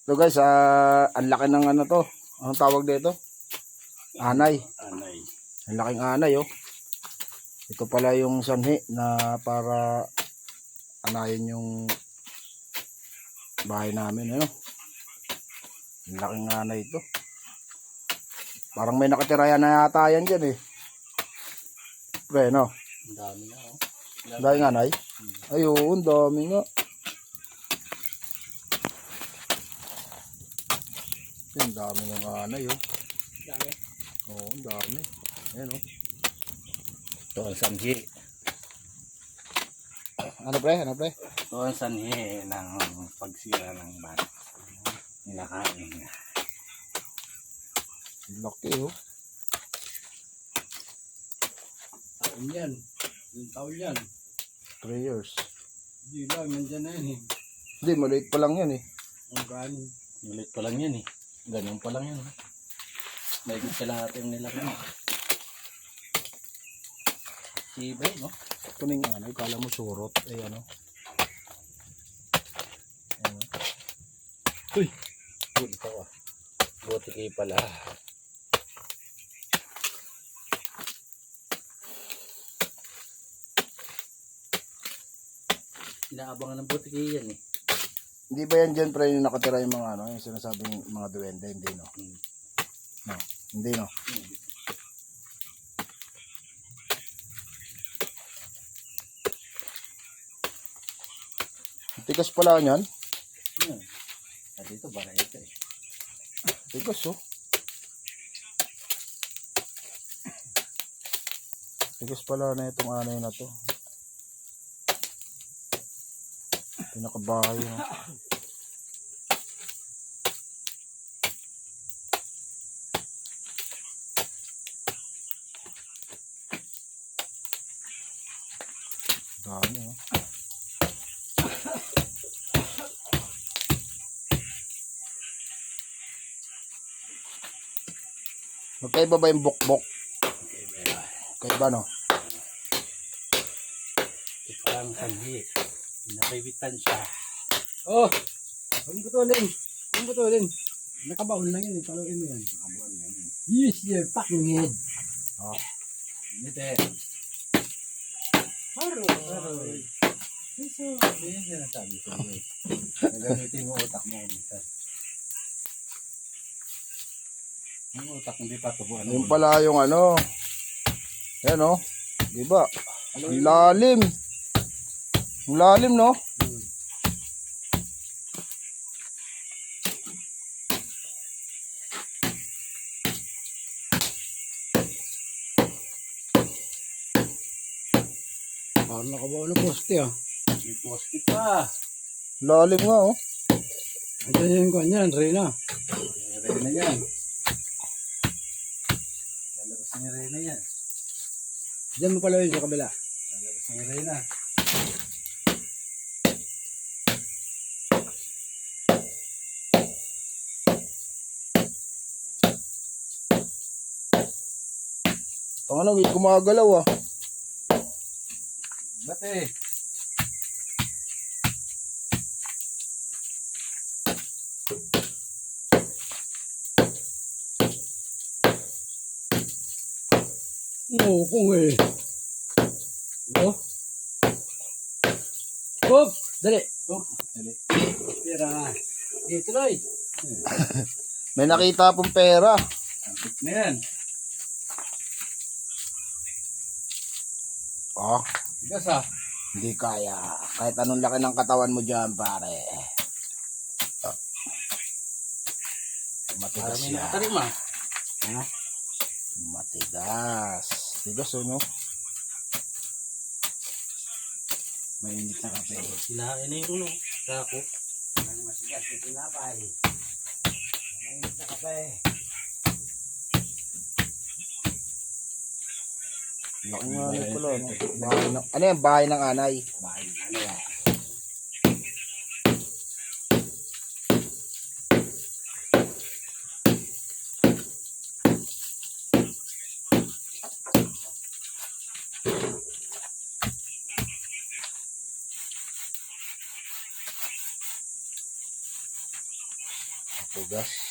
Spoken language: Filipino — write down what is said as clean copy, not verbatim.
So guys, ang laki ng ano to. Anong tawag dito? Anay. Anay. Ang laking anay oh. Ito pala yung sanhi na para anayin yung bahay namin. Ano? Ang laking anay ito. Parang may nakatira na yata yan dyan eh. Pre, no? Ang dami na oh. Ang daming anay? Ayun, dami nga. Ang dami ng anay oh. Dami. Oo, ang dami. Ayan oh. Ito ang sanhi. Ano pre? Ano pre? Ito ang sanhi ng pagsira ng bata. Nilakain. Laki oh. Taon yan. Yung taon yan. 3 years. Hindi lang, nandyan na yan eh. Hindi, maliit pa lang yan eh. Ang gani. Ulit pa lang yan eh. Ganyan pa lang yan. May sila natin nilakain. Sibay no? Kuning anay, kala mo surot. Eh ano. Uy! Uy, ito ah. Buti kayo pala. Inaabangan ng buti kayo yan eh. Hindi ba yan dyan pre yung nakatira yung mga ano, yung sinasabing mga duwende, hindi no? No, hindi no? Tigas pala yan. Dito bara ito eh. Tigas oh. Tigas pala na itong anay na to. Pinakabahay no? Dami oh. Magkaiba ba yung bukbok? Kaiba no? Ito parang sanhi. Pinapibitan siya. Oh! Huwag putulin. Huwag putulin. Nakabaon lang yun. Paluin mo yan. Nakabaon lang yun. Use your fucking head. Oh. Nite. Haroy. Eso. Yan yung sinasabi ko. Nagamitin mo utak mo. Ang utak hindi pa tubuan. Yung pala yung ano. Yan oh. Diba? Ang lalim. Ang lalim no? Parang nakabawa ng poste ah. May poste pa. Lalim nga oh. Ito yung kanyan, Reyna. Reyna yan. Lalabas ni Reyna yan. Diyan mo pala yun sa kabila. Lalabas ni Reyna. Ang ano, gumagalaw ah. Ba't eh? Oo, kung eh. Ito? Hop! Dali! Hop! Dali. Pera. Dito lang. May nakita pong pera. Antik na yan. Oh, Tigas ah. hindi kaya. Kahit anong laki ng katawan mo dyan pare. Oh. Matigas Parang may yan. nakatarim ah. Ha? Matigas. Tigas oh no? Mainit na kape. Sinain na yung uno. Sako. Ang masigas na tinapay. Mainit na kape. Laki nga ano pala. No? Bahay ng, ano yan? Bahay ng anay. Bahay na ano yan. Tugas.